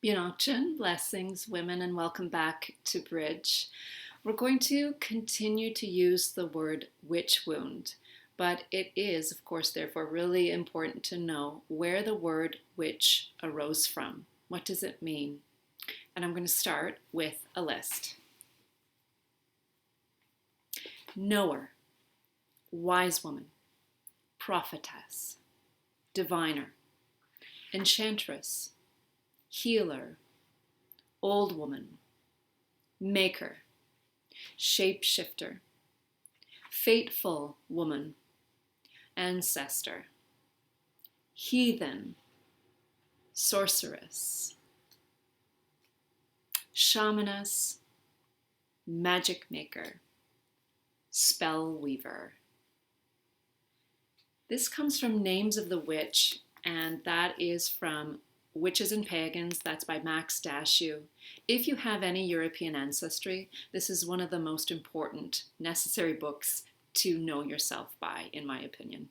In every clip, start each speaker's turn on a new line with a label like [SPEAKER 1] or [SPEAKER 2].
[SPEAKER 1] Bionachin, blessings, women, and welcome back to Bridge. We're going to continue to use the word witch wound, but it is, of course, therefore, really important to know where the word witch arose from. What does it mean? And I'm going to start with a list. Knower, wise woman, prophetess, diviner, enchantress, healer, old woman, maker, shapeshifter, fateful woman, ancestor, heathen, sorceress, shamaness, magic maker, spell weaver. This comes from Names of the Witch, and that is from Witches and Pagans. That's by Max Dashew. If you have any European ancestry, this is one of the most important, necessary books to know yourself by, in my opinion.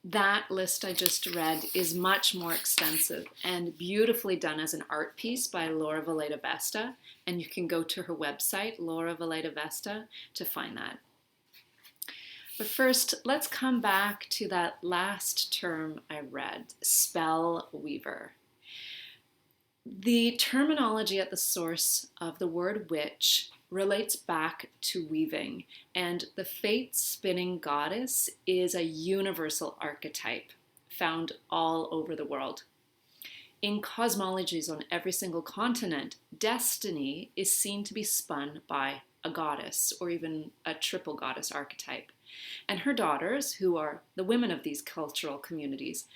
[SPEAKER 1] That list I just read is much more extensive and beautifully done as an art piece by Laura Valeta Vesta, and you can go to her website, Laura Valeta Vesta, to find that. But first, let's come back to that last term I read, spell weaver. The terminology at the source of the word witch relates back to weaving, and the fate-spinning goddess is a universal archetype found all over the world. In cosmologies on every single continent, destiny is seen to be spun by a goddess, or even a triple goddess archetype. And her daughters, who are the women of these cultural communities,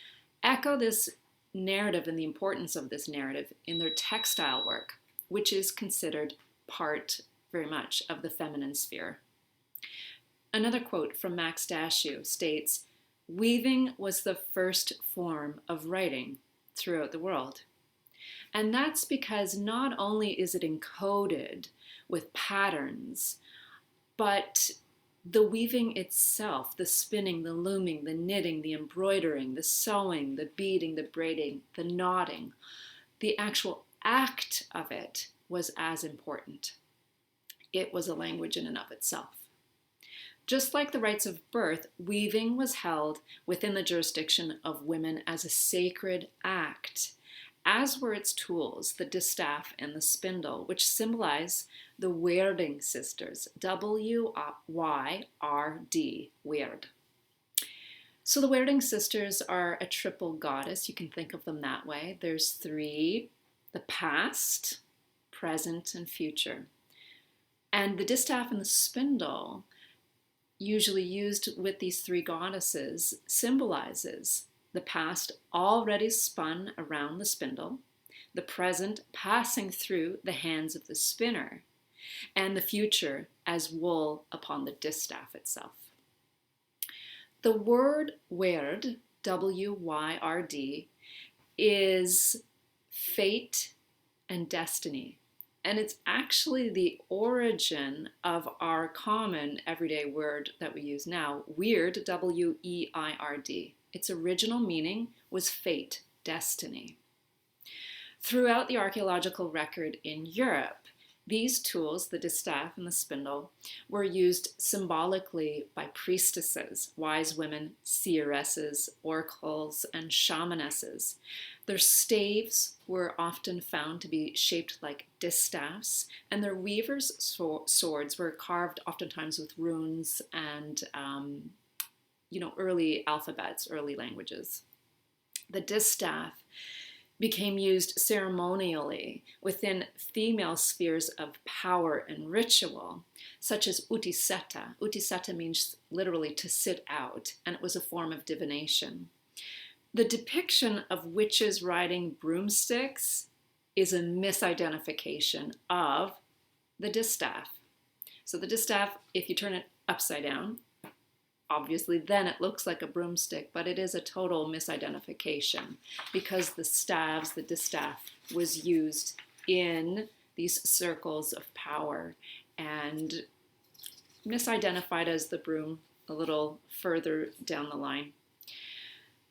[SPEAKER 1] echo this narrative and the importance of this narrative in their textile work, which is considered part, very much, of the feminine sphere. Another quote from Max Dashew states, "Weaving was the first form of writing throughout the world." And that's because not only is it encoded with patterns, but the weaving itself, the spinning, the looming, the knitting, the embroidering, the sewing, the beading, the braiding, the knotting, the actual act of it was as important. It was a language in and of itself. Just like the rites of birth, weaving was held within the jurisdiction of women as a sacred act, as were its tools, the distaff and the spindle, which symbolize the Wearding sisters, W-Y-R-D, Weird. So the Wearding sisters are a triple goddess. You can think of them that way. There's three: the past, present, and future. And the distaff and the spindle, usually used with these three goddesses, symbolizes the past already spun around the spindle, the present passing through the hands of the spinner, and the future as wool upon the distaff itself. The word Wyrd, W-Y-R-D, is fate and destiny. And it's actually the origin of our common everyday word that we use now, weird, W-E-I-R-D. Its original meaning was fate, destiny. Throughout the archaeological record in Europe, these tools, the distaff and the spindle, were used symbolically by priestesses, wise women, seeresses, oracles, and shamanesses. Their staves were often found to be shaped like distaffs, and their weavers' swords were carved oftentimes with runes and early alphabets, early languages. The distaff became used ceremonially within female spheres of power and ritual, such as utiseta. Utiseta means literally to sit out, and it was a form of divination. The depiction of witches riding broomsticks is a misidentification of the distaff. So the distaff, if you turn it upside down, obviously then it looks like a broomstick, but it is a total misidentification because the staves, the distaff, was used in these circles of power and misidentified as the broom a little further down the line.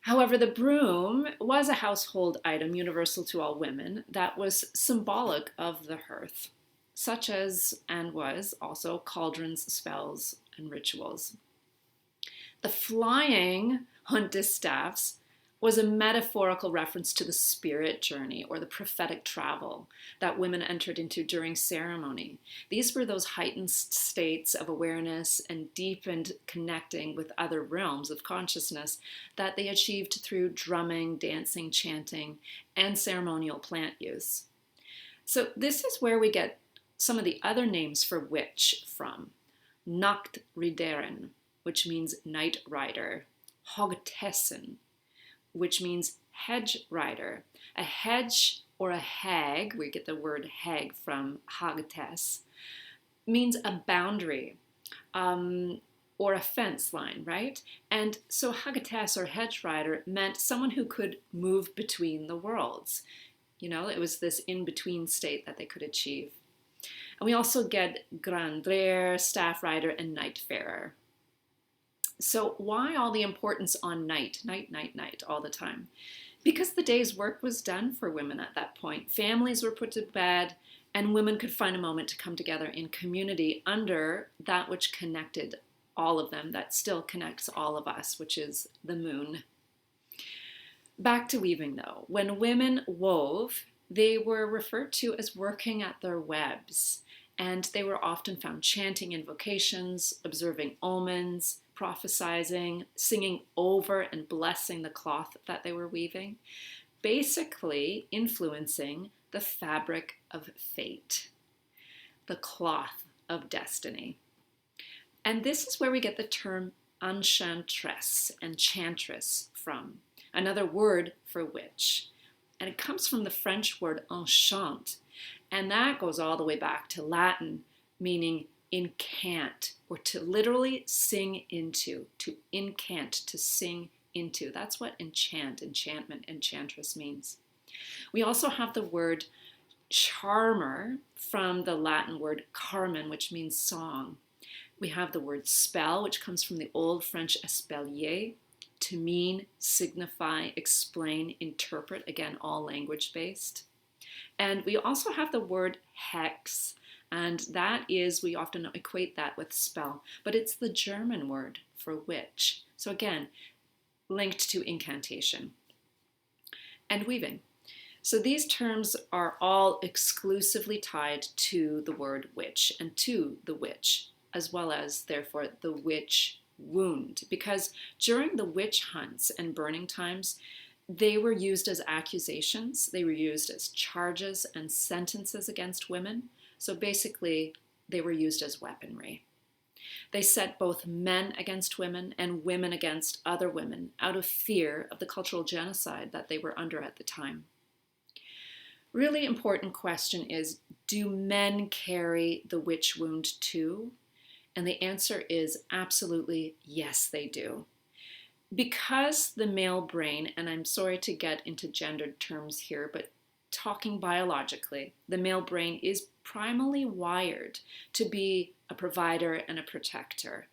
[SPEAKER 1] However, the broom was a household item universal to all women that was symbolic of the hearth, such as and was also cauldrons, spells, and rituals. The flying on distaffs was a metaphorical reference to the spirit journey or the prophetic travel that women entered into during ceremony. These were those heightened states of awareness and deepened connecting with other realms of consciousness that they achieved through drumming, dancing, chanting, and ceremonial plant use. So this is where we get some of the other names for witch from. Nachtrideren, which means night rider. Hogtessen, which means hedge rider. A hedge or a hag, we get the word hag from hagtes, means a boundary or a fence line, right? And so hagtes or hedge rider meant someone who could move between the worlds. You know, it was this in-between state that they could achieve. And we also get grandrer, staff rider, and nightfarer. So why all the importance on night, all the time? Because the day's work was done for women at that point. Families were put to bed, and women could find a moment to come together in community under that which connected all of them, that still connects all of us, which is the moon. Back to weaving though. When women wove, they were referred to as working at their webs, and they were often found chanting invocations, observing omens, prophesizing, singing over and blessing the cloth that they were weaving, basically influencing the fabric of fate, the cloth of destiny. And this is where we get the term enchantress, enchantress from, another word for witch. And it comes from the French word enchant, and that goes all the way back to Latin, meaning incant, or to literally sing into, to incant, to sing into. That's what enchant, enchantment, enchantress means. We also have the word charmer from the Latin word carmen, which means song. We have the word spell, which comes from the old French espalier, to mean, signify, explain, interpret, again, all language-based. And we also have the word hex, and that is, we often equate that with spell, but it's the German word for witch. So again, linked to incantation. And weaving. So these terms are all exclusively tied to the word witch and to the witch, as well as, therefore, the witch wound. Because during the witch hunts and burning times, they were used as accusations, they were used as charges and sentences against women. So basically, they were used as weaponry. They set both men against women and women against other women out of fear of the cultural genocide that they were under at the time. Really important question is, do men carry the witch wound too? And the answer is absolutely yes, they do. Because the male brain, and I'm sorry to get into gendered terms here, but talking biologically, the male brain is primarily wired to be a provider and a protector.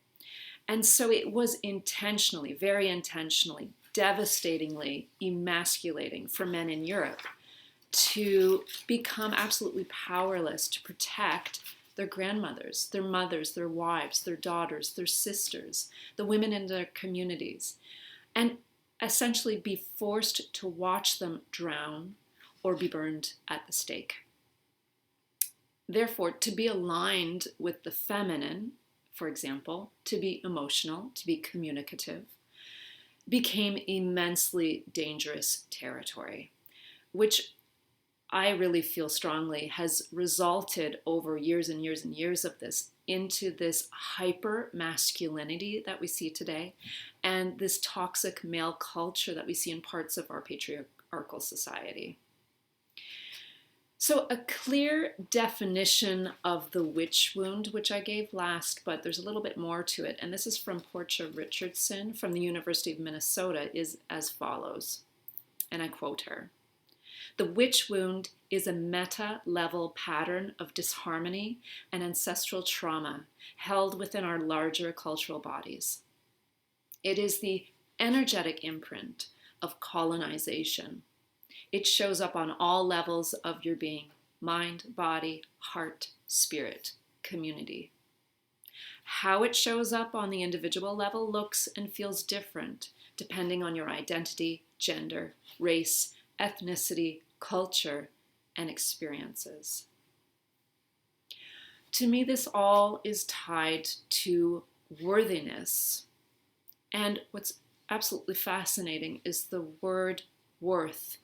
[SPEAKER 1] And so it was intentionally, very intentionally, devastatingly emasculating for men in Europe to become absolutely powerless to protect their grandmothers, their mothers, their wives, their daughters, their sisters, the women in their communities, and essentially be forced to watch them drown or be burned at the stake. Therefore, to be aligned with the feminine, for example, to be emotional, to be communicative, became immensely dangerous territory, which I really feel strongly has resulted over years and years and years of this into this hyper masculinity that we see today and this toxic male culture that we see in parts of our patriarchal society. So a clear definition of the witch wound, which I gave last, but there's a little bit more to it, and this is from Portia Richardson from the University of Minnesota, is as follows, and I quote her. The witch wound is a meta-level pattern of disharmony and ancestral trauma held within our larger cultural bodies. It is the energetic imprint of colonization. It shows up on all levels of your being: mind, body, heart, spirit, community. How it shows up on the individual level looks and feels different depending on your identity, gender, race, ethnicity, culture, and experiences. To me, this all is tied to worthiness. And what's absolutely fascinating is the word worth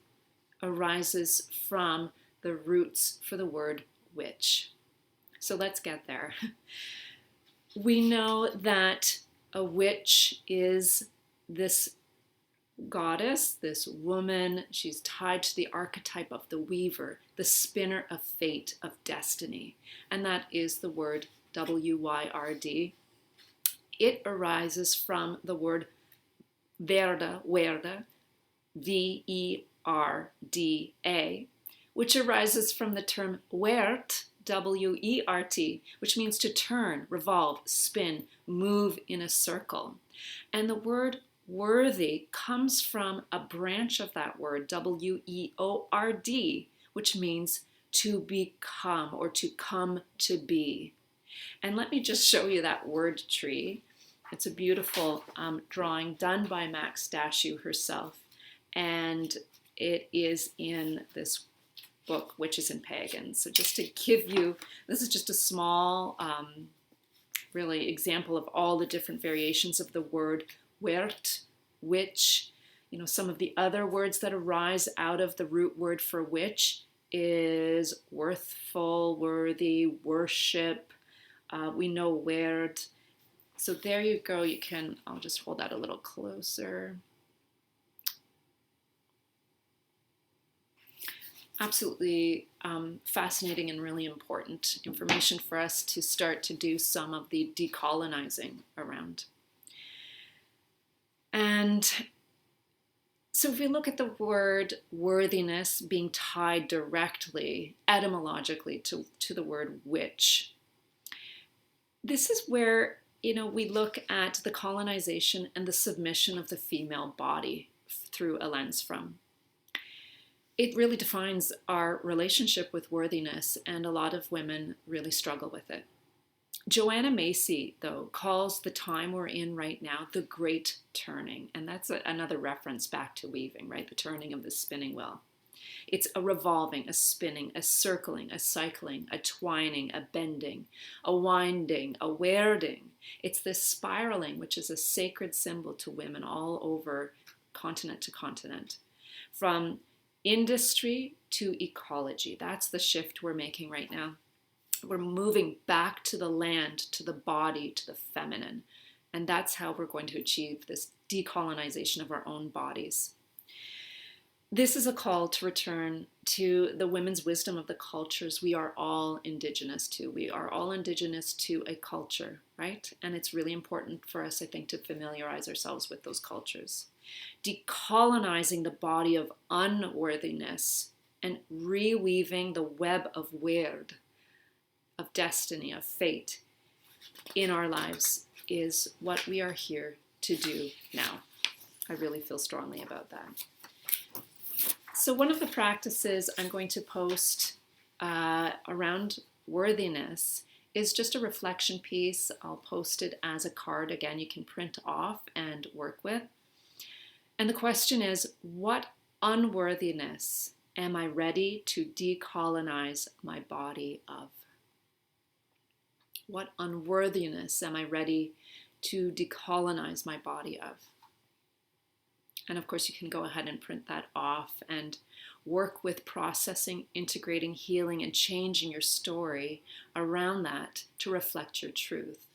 [SPEAKER 1] arises from the roots for the word witch. So let's get there. We know that a witch is this goddess, this woman. She's tied to the archetype of the weaver, the spinner of fate, of destiny. And that is the word W-Y-R-D. It arises from the word verda, V-E-R-D-A, which arises from the term wert, W-E-R-T, which means to turn, revolve, spin, move in a circle. And the word worthy comes from a branch of that word, W-E-O-R-D, which means to become or to come to be. And let me just show you that word tree. It's a beautiful drawing done by Max Dashew herself. And it is in this book, Witches and Pagans. So just to give you, this is just a small, really example of all the different variations of the word wert, witch. You know, some of the other words that arise out of the root word for witch is worthful, worthy, worship. We know werd. So there you go. You can, I'll just hold that a little closer. Absolutely fascinating and really important information for us to start to do some of the decolonizing around. And so if we look at the word worthiness being tied directly, etymologically, to the word witch, this is where, you know, we look at the colonization and the submission of the female body through a lens from. It really defines our relationship with worthiness, and a lot of women really struggle with it. Joanna Macy, though, calls the time we're in right now the Great Turning, and that's another reference back to weaving, right? The turning of the spinning wheel. It's a revolving, a spinning, a circling, a cycling, a twining, a bending, a winding, a werding. It's this spiraling, which is a sacred symbol to women all over continent to continent. From industry to ecology, that's the shift we're making right now. We're moving back to the land, to the body, to the feminine. And that's how we're going to achieve this decolonization of our own bodies. This is a call to return to the women's wisdom of the cultures we are all indigenous to. We are all indigenous to a culture, right? And it's really important for us, I think, to familiarize ourselves with those cultures. Decolonizing the body of unworthiness and reweaving the web of weird, of destiny, of fate in our lives is what we are here to do now. I really feel strongly about that. So one of the practices I'm going to post around worthiness is just a reflection piece. I'll post it as a card. Again, you can print off and work with. And the question is, what unworthiness am I ready to decolonize my body of? What unworthiness am I ready to decolonize my body of? And of course, you can go ahead and print that off and work with processing, integrating, healing, and changing your story around that to reflect your truth.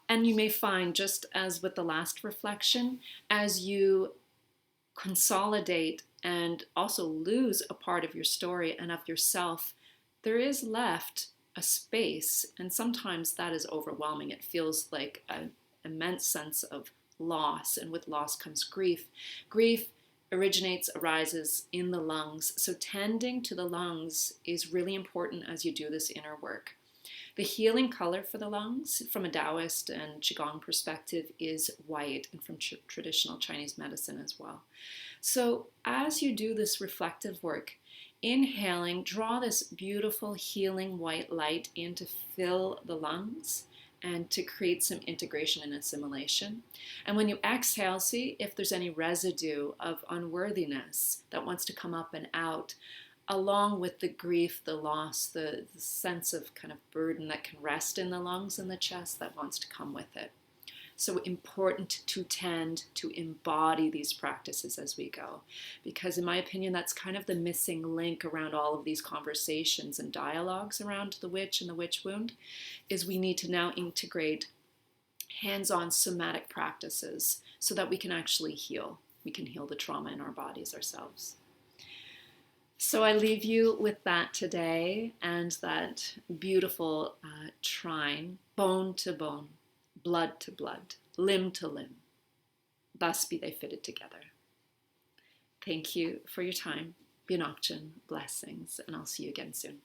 [SPEAKER 1] And you may find, just as with the last reflection, as you consolidate and also lose a part of your story and of yourself, there is left a space, and sometimes that is overwhelming. It feels like an immense sense of loss, and with loss comes grief. Grief arises in the lungs, so tending to the lungs is really important as you do this inner work. The healing color for the lungs from a Taoist and Qigong perspective is white, and from traditional Chinese medicine as well. So as you do this reflective work, inhaling, draw this beautiful healing white light in to fill the lungs and to create some integration and assimilation. And when you exhale, see if there's any residue of unworthiness that wants to come up and out, along with the grief, the loss, the sense of kind of burden that can rest in the lungs and the chest that wants to come with it. So important to tend to embody these practices as we go, because in my opinion, that's kind of the missing link around all of these conversations and dialogues around the witch and the witch wound, is we need to now integrate hands-on somatic practices so that we can actually heal. We can heal the trauma in our bodies ourselves. So I leave you with that today, and that beautiful trine, bone to bone, blood to blood, limb to limb. Thus be they fitted together. Thank you for your time. Binokchin, blessings, and I'll see you again soon.